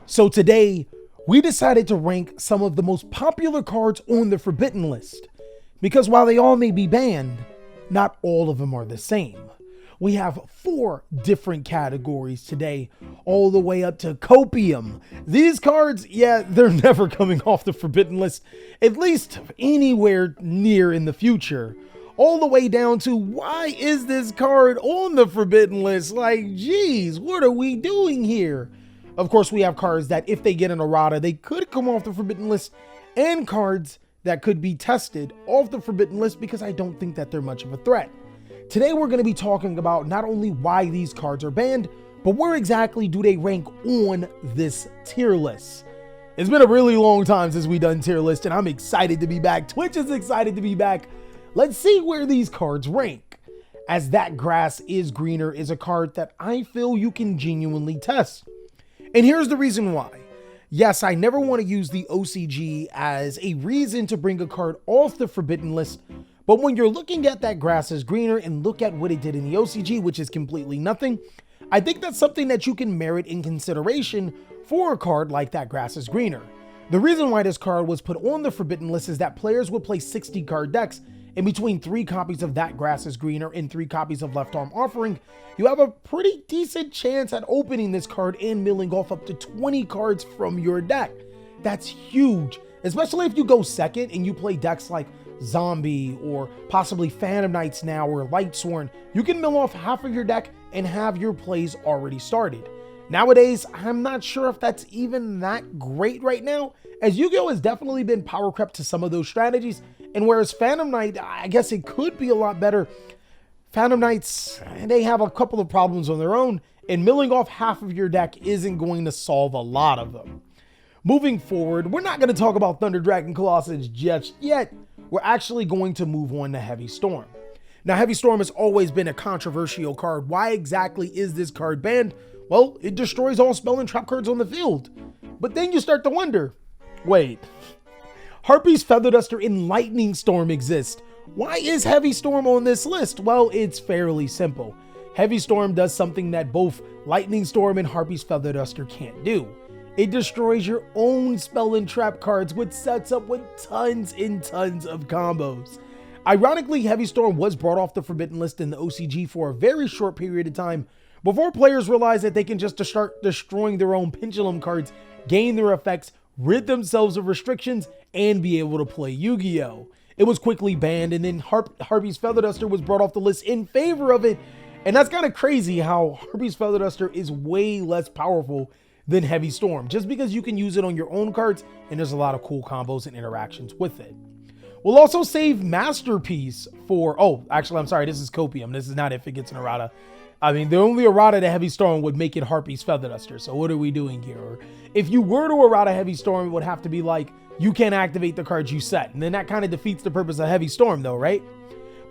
So today, we decided to rank some of the most popular cards on the Forbidden list. Because while they all may be banned, not all of them are the same. We have 4 different categories today, all the way up to Copium. These cards, yeah, they're never coming off the Forbidden list, at least anywhere near in the future. All the way down to, why is this card on the Forbidden list? Like, geez, what are we doing here? Of course, we have cards that if they get an errata, they could come off the Forbidden list, and cards that could be tested off the Forbidden list because I don't think that they're much of a threat. Today, we're going to be talking about not only why these cards are banned, but where exactly do they rank on this tier list. It's been a really long time since we've done tier list, and I'm excited to be back. Twitch is excited to be back. Let's see where these cards rank. As That Grass Is Greener is a card that I feel you can genuinely test. And here's the reason why. Yes, I never want to use the OCG as a reason to bring a card off the Forbidden list, but when you're looking at That Grass Is Greener and look at what it did in the OCG, which is completely nothing, I think that's something that you can merit in consideration for a card like That Grass Is Greener. The reason why this card was put on the Forbidden list is that players would play 60 card decks, and between 3 copies of That Grass Is Greener and 3 copies of Left Arm Offering, you have a pretty decent chance at opening this card and milling off up to 20 cards from your deck. That's huge, especially if you go second and you play decks like Zombie or possibly Phantom Knights now or Lightsworn. You can mill off half of your deck and have your plays already started. Nowadays, I'm not sure if that's even that great right now, as Yu-Gi-Oh has definitely been power crept to some of those strategies, and whereas Phantom Knight, I guess it could be a lot better. Phantom Knights, they have a couple of problems on their own, and milling off half of your deck isn't going to solve a lot of them. Moving forward, we're not going to talk about Thunder Dragon Colossus just yet. We're actually going to move on to Heavy Storm. Now, Heavy Storm has always been a controversial card. Why exactly is this card banned? Well, it destroys all spell and trap cards on the field. But then you start to wonder, wait, Harpy's Feather Duster and Lightning Storm exist. Why is Heavy Storm on this list? Well, it's fairly simple. Heavy Storm does something that both Lightning Storm and Harpy's Feather Duster can't do. It destroys your own spell and trap cards, which sets up with tons and tons of combos. Ironically, Heavy Storm was brought off the Forbidden list in the OCG for a very short period of time before players realized that they can just start destroying their own pendulum cards, gain their effects, rid themselves of restrictions, and be able to play Yu-Gi-Oh! It was quickly banned, and then Harpy's Feather Duster was brought off the list in favor of it. And that's kind of crazy how Harpy's Feather Duster is way less powerful than Heavy Storm, just because you can use it on your own cards, and there's a lot of cool combos and interactions with it. We'll also save Masterpiece for, oh, actually, I'm sorry, this is Copium. This is not if it gets an errata. I mean, the only errata to Heavy Storm would make it Harpy's Feather Duster, so what are we doing here? Or if you were to errata Heavy Storm, it would have to be like, you can't activate the cards you set, and then that kind of defeats the purpose of Heavy Storm though, right?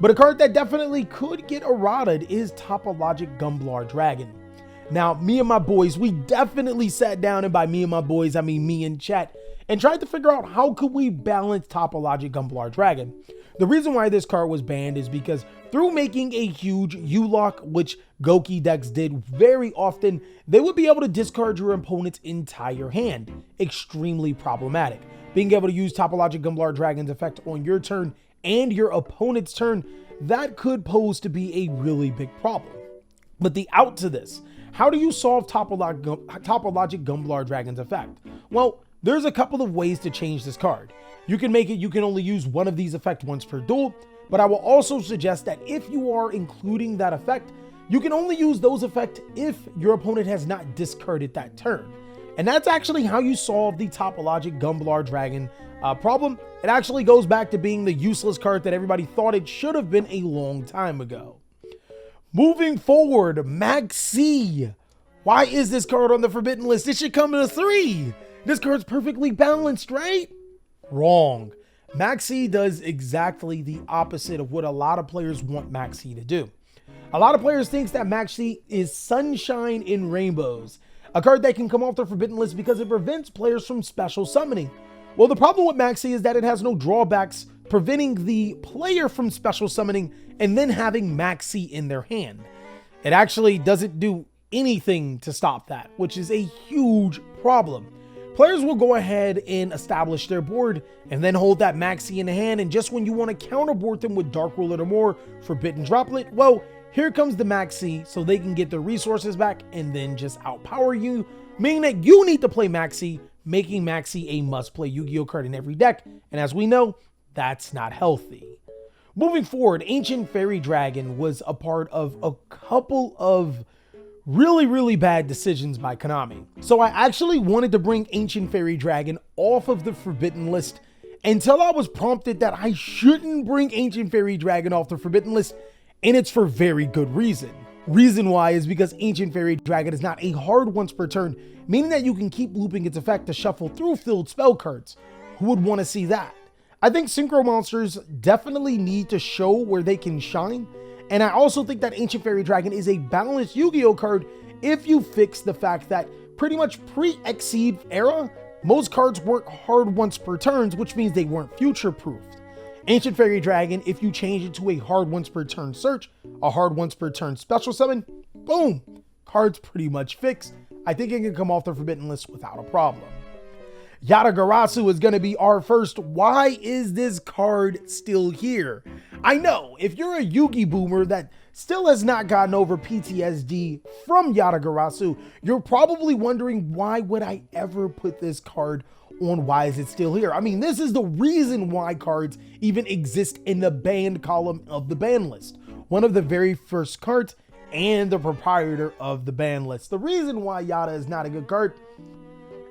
But a card that definitely could get errataed is Topologic Gumblar Dragon. Now, me and my boys, we definitely sat down, and by me and my boys, I mean me and chat, and tried to figure out how could we balance Topologic Gumblar Dragon. The reason why this card was banned is because through making a huge U-Lock, which Goki decks did very often, they would be able to discard your opponent's entire hand. Extremely problematic. Being able to use Topologic Gumblar Dragon's effect on your turn and your opponent's turn, that could pose to be a really big problem. But the out to this, how do you solve Topologic Gumblar Dragon's effect? Well, there's a couple of ways to change this card. You can make it you can only use one of these effects once per duel, but I will also suggest that if you are including that effect, you can only use those effects if your opponent has not discarded that turn. And that's actually how you solve the Topologic Gumblar Dragon problem. It actually goes back to being the useless card that everybody thought it should have been a long time ago. Moving forward, Maxi. Why is this card on the Forbidden list? It should come in a 3. This card's perfectly balanced, right? Wrong. Maxi does exactly the opposite of what a lot of players want Maxi to do. A lot of players think that Maxi is sunshine in rainbows, a card that can come off the Forbidden list because it prevents players from special summoning. Well, the problem with Maxi is that it has no drawbacks, preventing the player from special summoning and then having Maxi in their hand. It actually doesn't do anything to stop that, which is a huge problem. Players will go ahead and establish their board and then hold that maxi in hand, and just when you want to counterboard them with Dark Ruler or more Forbidden Droplet, well, here comes the maxi so they can get their resources back and then just outpower you, meaning that you need to play maxi, making maxi a must-play Yu-Gi-Oh card in every deck, and as we know, that's not healthy. Moving forward, Ancient Fairy Dragon was a part of a couple of really bad decisions by Konami. So I actually wanted to bring Ancient Fairy Dragon off of the Forbidden list until I was prompted that I shouldn't bring Ancient Fairy Dragon off the Forbidden list, and it's for very good reason. Reason why is because Ancient Fairy Dragon is not a hard once per turn, meaning that you can keep looping its effect to shuffle through filled spell cards. Who would want to see that? I think Synchro Monsters definitely need to show where they can shine, and I also think that Ancient Fairy Dragon is a balanced Yu-Gi-Oh card if you fix the fact that pretty much pre-Exceed era, most cards weren't hard once per turns, which means they weren't future-proofed. Ancient Fairy Dragon, if you change it to a hard once per turn search, a hard once per turn special summon, boom, card's pretty much fixed. I think it can come off the Forbidden list without a problem. Yadagarasu is going to be our first. Why is this card still here? I know, if you're a Yugi boomer that still has not gotten over PTSD from Yadagarasu, you're probably wondering, why would I ever put this card on? Why is it still here? I mean, this is the reason why cards even exist in the banned column of the ban list. One of the very first cards and the proprietor of the ban list. The reason why Yada is not a good card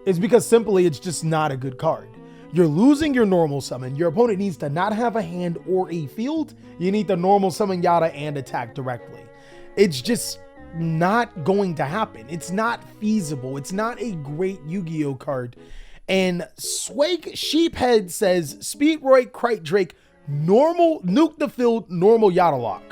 is because simply it's just not a good card. You're losing your normal summon. Your opponent needs to not have a hand or a field. You need to normal summon Yada and attack directly. It's just not going to happen. It's not feasible. It's not a great Yu-Gi-Oh card. And Swag Sheephead says, Speedroid, Krite Drake, normal, nuke the field, normal Yada lock.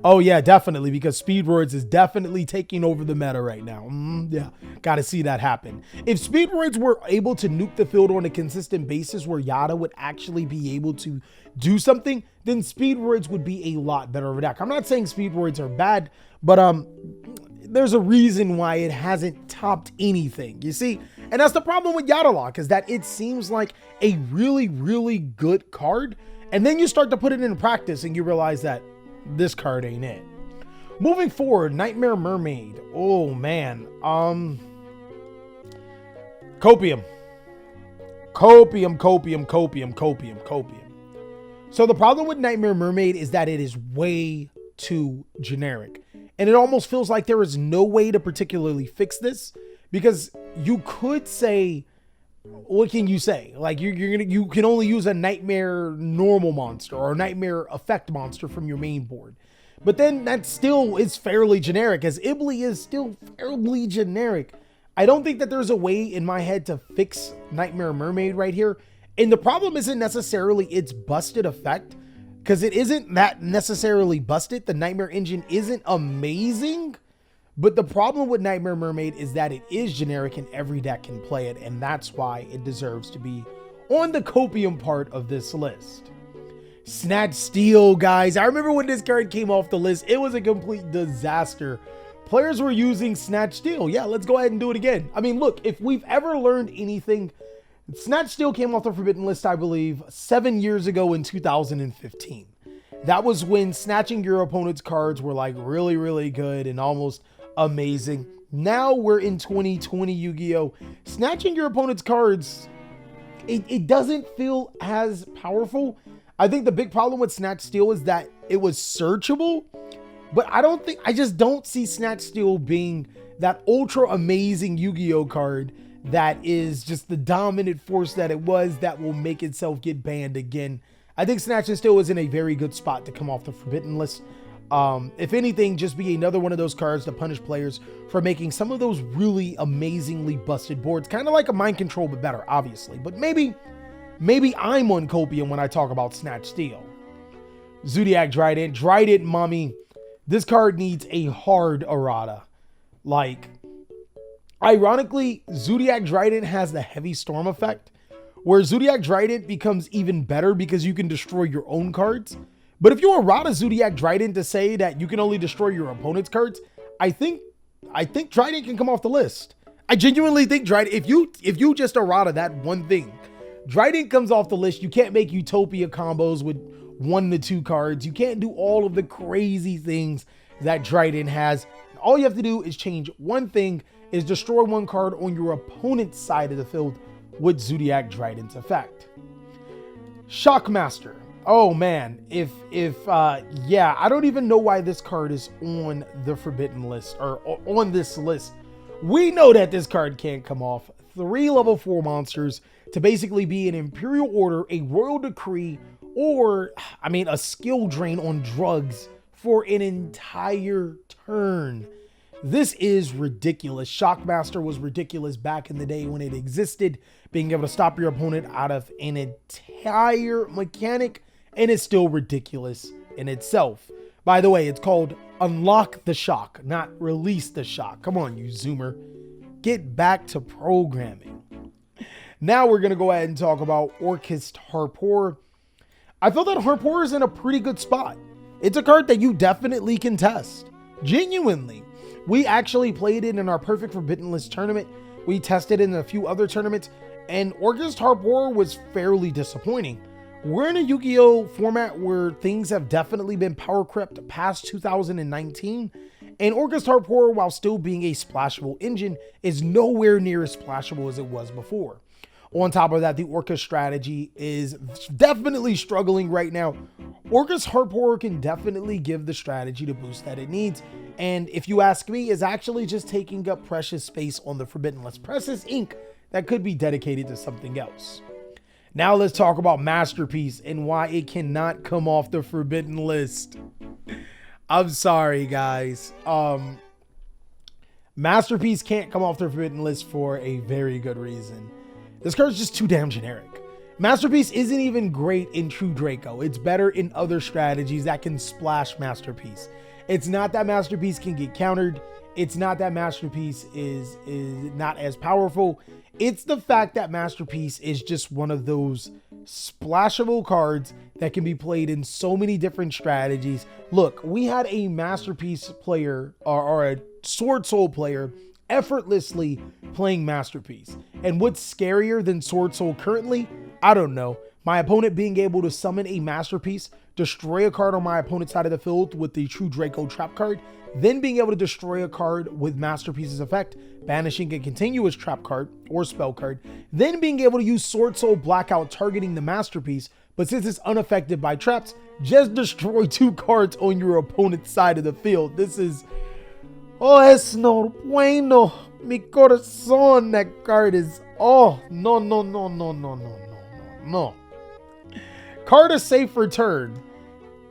Oh yeah, definitely, because Speedroids is definitely taking over the meta right now. Yeah, gotta see that happen. If Speedroids were able to nuke the field on a consistent basis where Yada would actually be able to do something, then Speedroids would be a lot better of a deck. I'm not saying Speedroids are bad, but there's a reason why it hasn't topped anything, you see? And that's the problem with Yada Lock, is that it seems like a really good card, and then you start to put it in practice and you realize that this card ain't it. Moving forward, Nightmare Mermaid. Oh man. Copium. So the problem with Nightmare Mermaid is that it is way too generic. And it almost feels like there is no way to particularly fix this, because you could say, what can you say? Like you can only use a Nightmare normal monster or a Nightmare effect monster from your main board. But then that still is fairly generic, as Ibli is still fairly generic. I don't think that there's a way in my head to fix Nightmare Mermaid right here. And the problem isn't necessarily its busted effect, because it isn't that necessarily busted. The Nightmare engine isn't amazing. But the problem with Nightmare Mermaid is that it is generic and every deck can play it, and that's why it deserves to be on the copium part of this list. Snatch Steel, guys. I remember when this card came off the list, it was a complete disaster. Players were using Snatch Steel. Yeah, let's go ahead and do it again. I mean, look, if we've ever learned anything, Snatch Steel came off the Forbidden list, I believe, 7 years ago in 2015. That was when snatching your opponent's cards were like really good and almost amazing. Now we're in 2020 Yu-Gi-Oh! Snatching your opponent's cards, it doesn't feel as powerful. I think the big problem with Snatch Steel is that it was searchable, but I just don't see Snatch Steel being that ultra amazing Yu-Gi-Oh! Card that is just the dominant force that it was that will make itself get banned again. I think Snatch and Steel is in a very good spot to come off the Forbidden list. If anything, just be another one of those cards to punish players for making some of those really amazingly busted boards. Kind of like a Mind Control, but better, obviously. But maybe I'm on copium when I talk about Snatch Steel. Zodiac Dryden, mommy. This card needs a hard errata. Like, ironically, Zodiac Dryden has the Heavy Storm effect, where Zodiac Dryden becomes even better because you can destroy your own cards. But if you errata Zodiac Dryden to say that you can only destroy your opponent's cards, I think Trident can come off the list. I genuinely think Trident, if you just errata that one thing, Trident comes off the list. You can't make Utopia combos with 1 to 2 cards. You can't do all of the crazy things that Trident has. All you have to do is change one thing, is destroy 1 card on your opponent's side of the field with Zodiac Trident's effect. Shockmaster. Oh man, yeah, I don't even know why this card is on the forbidden list or on this list. We know that this card can't come off. 3 level 4 monsters to basically be an Imperial Order, a Royal Decree, or a skill drain on drugs for an entire turn. This is ridiculous. Shockmaster was ridiculous back in the day when it existed, being able to stop your opponent out of an entire mechanic, and it's still ridiculous in itself. By the way, it's called Unlock the Shock, not Release the Shock. Come on, you Zoomer. Get back to programming. Now we're going to go ahead and talk about Orcust Harporer. I feel that Harporer is in a pretty good spot. It's a card that you definitely can test. Genuinely. We actually played it in our Perfect Forbidden List tournament. We tested it in a few other tournaments, and Orcust Harporer was fairly disappointing. We're in a Yu-Gi-Oh format where things have definitely been power crept past 2019, and Orcust Harporer, while still being a splashable engine, is nowhere near as splashable as it was before. On top of that, the Orca strategy is definitely struggling right now. Orcust Harporer can definitely give the strategy the boost that it needs, and if you ask me, is actually just taking up precious space on the Forbidden List. Precious ink that could be dedicated to something else. Now let's talk about Masterpiece and why it cannot come off the Forbidden List. I'm sorry, guys. Masterpiece can't come off the Forbidden List for a very good reason. This card's just too damn generic. Masterpiece isn't even great in True Draco. It's better in other strategies that can splash Masterpiece. It's not that Masterpiece can get countered. It's not that Masterpiece is not as powerful. It's the fact that Masterpiece is just one of those splashable cards that can be played in so many different strategies. Look, we had a Masterpiece player or a Sword Soul player effortlessly playing Masterpiece. And what's scarier than Sword Soul currently? I don't know. My opponent being able to summon a Masterpiece, destroy a card on my opponent's side of the field with the True Draco trap card, then being able to destroy a card with Masterpiece's effect, banishing a continuous trap card or spell card, then being able to use Sword Soul Blackout targeting the Masterpiece, but since it's unaffected by traps, just destroy 2 cards on your opponent's side of the field. This is... oh, es no bueno. Mi corazón. That card is... oh, no, no, no, no, no, no, no, no, no. Card a safe return.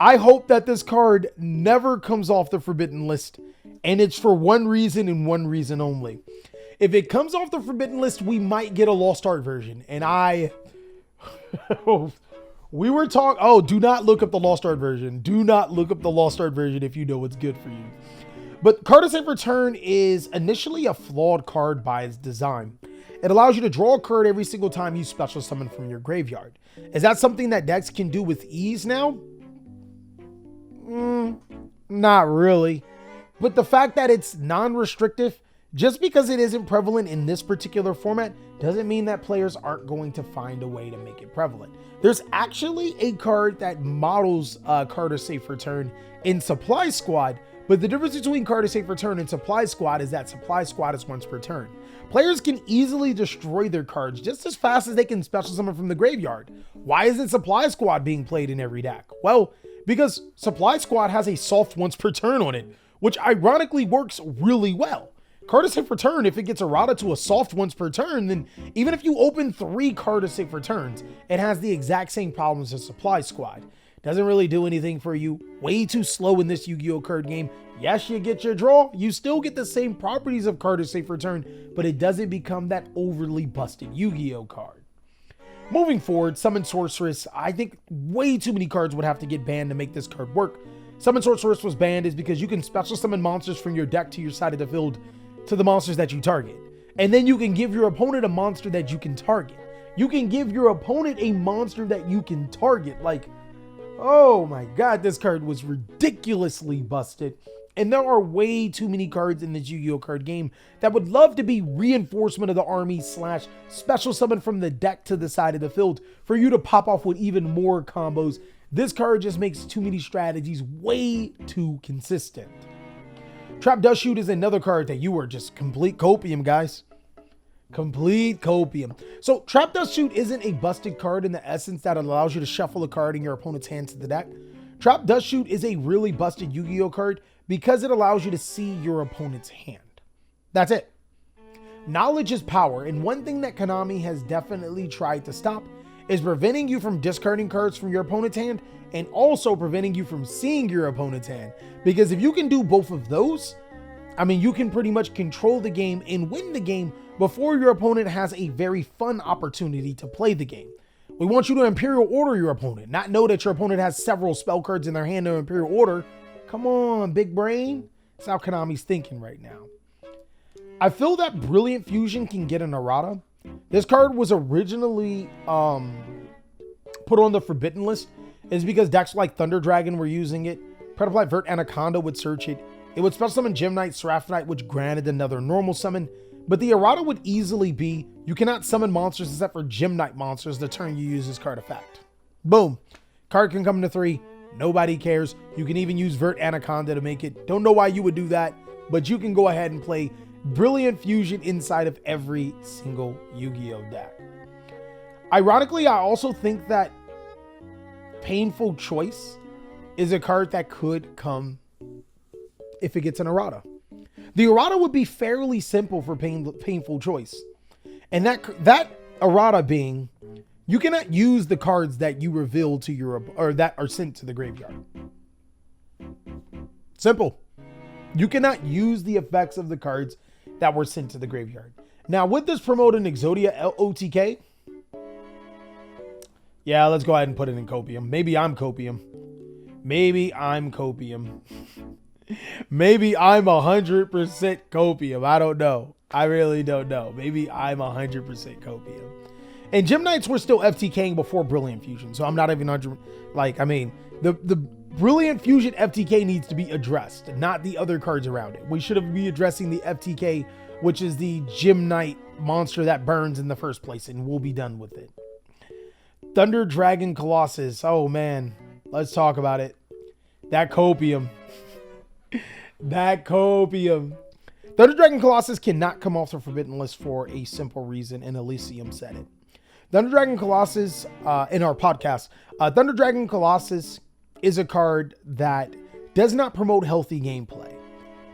I hope that this card never comes off the Forbidden List, and it's for one reason and one reason only. If it comes off the Forbidden List, we might get a Lost Art version, and we were talking... oh, do not look up the Lost Art version. Do not look up the Lost Art version if you know what's good for you. But Card a Safe Return is initially a flawed card by its design. It allows you to draw a card every single time you special summon from your graveyard. Is that something that decks can do with ease now? Not really. But the fact that it's non-restrictive, just because it isn't prevalent in this particular format, doesn't mean that players aren't going to find a way to make it prevalent. There's actually a card that models Card a Safe Return in Supply Squad, but the difference between Card a Safe Return and Supply Squad is that Supply Squad is once per turn. Players can easily destroy their cards just as fast as they can special summon from the graveyard. Why isn't Supply Squad being played in every deck? Well, because Supply Squad has a soft once per turn on it, which ironically works really well. Card a Safe Return, if it gets errata to a soft once per turn, then even if you open 3 Card a Safe Returns, it has the exact same problems as Supply Squad. Doesn't really do anything for you. Way too slow in this Yu-Gi-Oh card game. Yes, you get your draw. You still get the same properties of Card a Safe Return, but it doesn't become that overly busted Yu-Gi-Oh card. Moving forward, Summon Sorceress. I think way too many cards would have to get banned to make this card work. Summon Sorceress was banned is because you can special summon monsters from your deck to your side of the field to the monsters that you target. And then you can give your opponent a monster that you can target. You can give your opponent a monster that you can target. Like, oh my god, this card was ridiculously busted. And there are way too many cards in this Yu-Gi-Oh card game that would love to be reinforcement of the army / special summon from the deck to the side of the field for you to pop off with even more combos. This card just makes too many strategies way too consistent. Trap Dust Shoot is another card that you are just complete copium, guys. Complete copium. So Trap Dust Shoot isn't a busted card in the essence that allows you to shuffle a card in your opponent's hand to the deck. Trap Dust Shoot is a really busted Yu-Gi-Oh card because it allows you to see your opponent's hand. That's it. Knowledge is power, and one thing that Konami has definitely tried to stop is preventing you from discarding cards from your opponent's hand and also preventing you from seeing your opponent's hand. Because if you can do both of those, I mean, you can pretty much control the game and win the game before your opponent has a very fun opportunity to play the game. We want you to Imperial Order your opponent, not know that your opponent has several spell cards in their hand to Imperial Order. Come on, big brain. That's how Konami's thinking right now. I feel that Brilliant Fusion can get an errata. This card was originally put on the forbidden list. It's because decks like Thunder Dragon were using it. Predaplat Vert Anaconda would search it. It would special summon Gem Knight, Seraph Knight, which granted another normal summon. But the errata would easily be, you cannot summon monsters except for Gem Knight monsters the turn you use this card effect. Boom. Card can come into 3. Nobody cares. You can even use Vert Anaconda to make it. Don't know why you would do that, but you can go ahead and play Brilliant Fusion inside of every single Yu-Gi-Oh deck. Ironically, I also think that Painful Choice is a card that could come if it gets an errata. The errata would be fairly simple for Painful Choice. And that errata being, you cannot use the cards that you reveal to your, or that are sent to the graveyard. Simple. You cannot use the effects of the cards that were sent to the graveyard. Now, with this promote in Exodia OTK, yeah, let's go ahead and put it in Copium. Maybe I'm Copium. Maybe I'm Copium. Maybe I'm 100% Copium. I don't know. I really don't know. Maybe I'm 100% Copium. And Gem Knights were still FTKing before Brilliant Fusion, so I'm not even 100. Like, I mean, the Brilliant Fusion FTK needs to be addressed, not the other cards around it. We should have been addressing the FTK, which is the Gem Knight monster that burns in the first place, and we'll be done with it. Thunder Dragon Colossus. Oh man, let's talk about it. That Copium. That Copium. Thunder Dragon Colossus cannot come off the forbidden list for a simple reason, and Elysium said it. Thunder Dragon Colossus, in our podcast, Thunder Dragon Colossus is a card that does not promote healthy gameplay.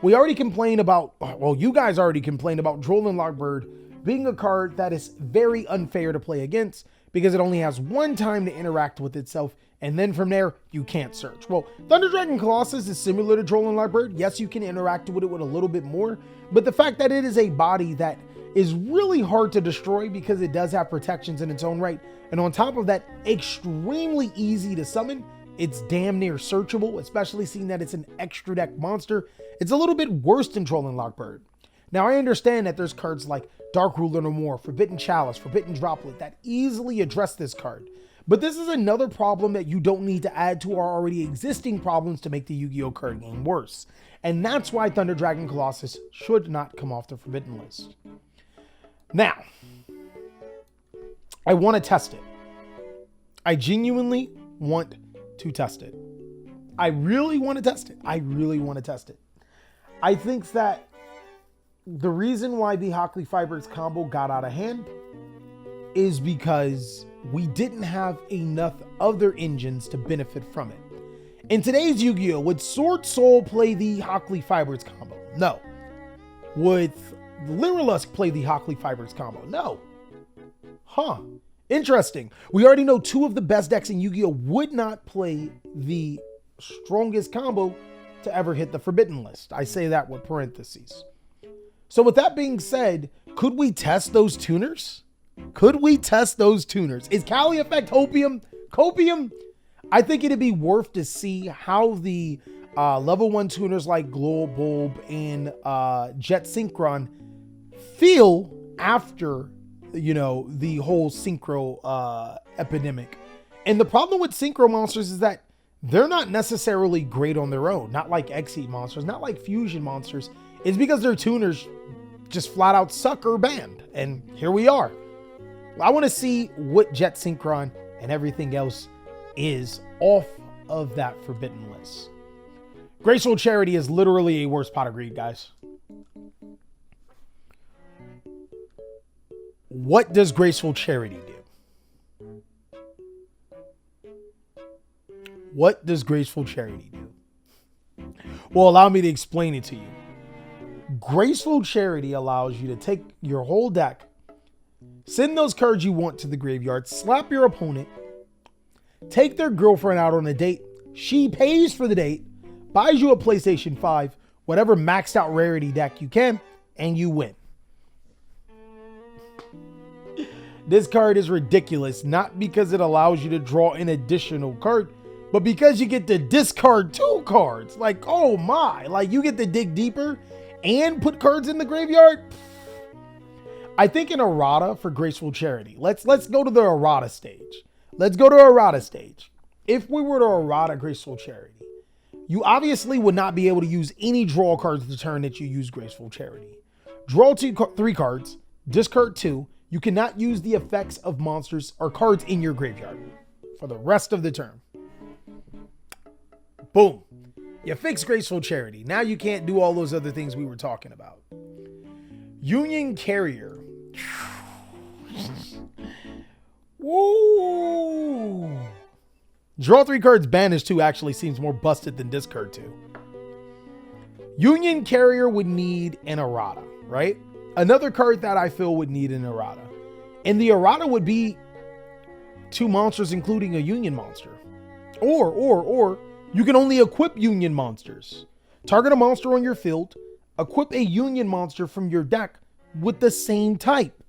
We already complained about, well, you guys already complained about Droll and Lockbird being a card that is very unfair to play against because it only has one time to interact with itself, and then from there, you can't search. Well, Thunder Dragon Colossus is similar to Droll and Lockbird. Yes, you can interact with it with a little bit more, but the fact that it is a body that is really hard to destroy because it does have protections in its own right, and on top of that, extremely easy to summon. It's damn near searchable, especially seeing that it's an extra deck monster. It's a little bit worse than Droll and Lockbird. Now, I understand that there's cards like Dark Ruler No More, Forbidden Chalice, Forbidden Droplet that easily address this card. But this is another problem that you don't need to add to our already existing problems to make the Yu-Gi-Oh card game worse. And that's why Thunder Dragon Colossus should not come off the forbidden list. Now, I want to test it. I genuinely want to test it. I really want to test it. I really want to test it. I think that the reason why the Hockley Fibers combo got out of hand is because we didn't have enough other engines to benefit from it. In today's Yu-Gi-Oh, would Sword Soul play the Hockley Fibers combo? No. Would Lyrilusk play the Hockley Fibers combo? No. Huh. Interesting. We already know 2 of the best decks in Yu-Gi-Oh would not play the strongest combo to ever hit the forbidden list. I say that with parentheses. So with that being said, could we test those tuners? Could we test those tuners? Is TheCaliEffect Copium? I think it'd be worth to see how the level 1 tuners like Glow Bulb and Jet Synchron feel after, you know, the whole synchro epidemic. And the problem with synchro monsters is that they're not necessarily great on their own. Not like X-Heat monsters, not like Fusion monsters. It's because their tuners just flat out suck or banned. And here we are. I want to see what Jet Synchron and everything else is off of that forbidden list. Graceful Charity is literally a worse pot of greed, guys. What does Graceful Charity do? What does Graceful Charity do? Well, allow me to explain it to you. Graceful Charity allows you to take your whole deck, send those cards you want to the graveyard, slap your opponent, take their girlfriend out on a date. She pays for the date, buys you a PlayStation 5, whatever maxed out rarity deck you can, and you win. This card is ridiculous, not because it allows you to draw an additional card, but because you get to discard 2 cards. Like, oh my, like you get to dig deeper and put cards in the graveyard. I think an errata for Graceful Charity. Let's go to the errata stage. Let's go to errata stage. If we were to errata Graceful Charity, you obviously would not be able to use any draw cards the turn that you use Graceful Charity. Draw 3 cards, discard 2. You cannot use the effects of monsters or cards in your graveyard for the rest of the turn. Boom. You fix Graceful Charity. Now you can't do all those other things we were talking about. Union Carrier. Woo! Draw 3 cards, banish 2 actually seems more busted than discard 2. Union Carrier would need an errata, right? Another card that I feel would need an errata. And the errata would be 2 monsters, including a Union monster. Or you can only equip Union monsters. Target a monster on your field, equip a Union monster from your deck with the same type.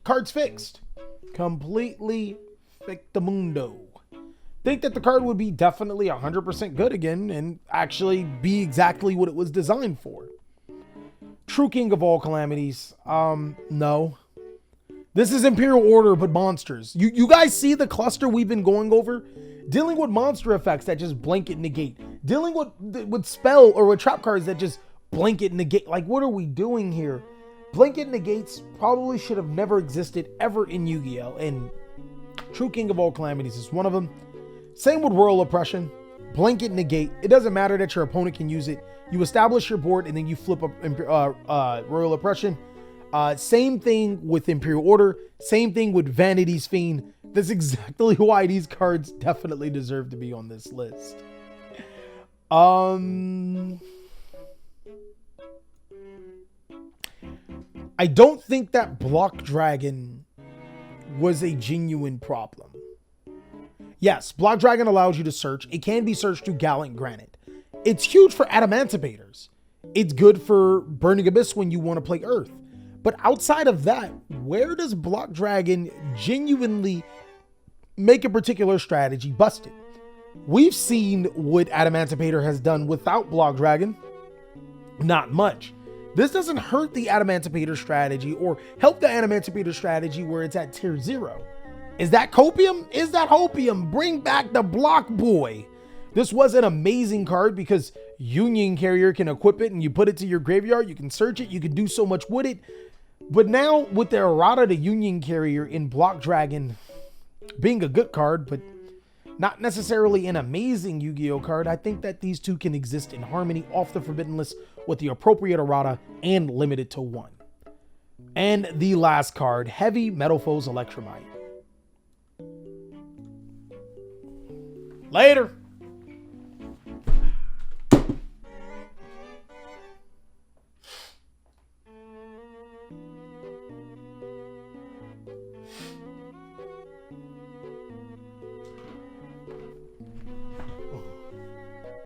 Card's fixed. Completely fictamundo. Think that the card would be definitely 100% good again and actually be exactly what it was designed for. True King of all calamities. No. This is Imperial Order, but monsters. You guys see the cluster we've been going over? Dealing with monster effects that just blanket negate. Dealing with spell or with trap cards that just blanket negate. Like, what are we doing here? Blanket negates probably should have never existed ever in Yu-Gi-Oh! And True King of all calamities is one of them. Same with Royal Oppression. Blanket negate. It doesn't matter that your opponent can use it. You establish your board and then you flip up Royal Oppression. Same thing with Imperial Order. Same thing with Vanity's Fiend. That's exactly why these cards definitely deserve to be on this list. I don't think that Block Dragon was a genuine problem. Yes, Block Dragon allows you to search. It can be searched through Gallant Granite. It's huge for Adamantipators. It's good for Burning Abyss when you want to play Earth. But outside of that, where does Block Dragon genuinely make a particular strategy busted? We've seen what Adamantipator has done without Block Dragon. Not much. This doesn't hurt the Adamantipator strategy or help the Adamantipator strategy where it's at tier 0. Is that copium? Is that hopium? Bring back the Block Boy. This was an amazing card because Union Carrier can equip it and you put it to your graveyard. You can search it. You can do so much with it. But now with the errata to Union Carrier in Block Dragon being a good card, but not necessarily an amazing Yu-Gi-Oh card, I think that these two can exist in harmony off the forbidden list with the appropriate errata and limited to 1. And the last card, Heavy Metal Foes Electromite. Later.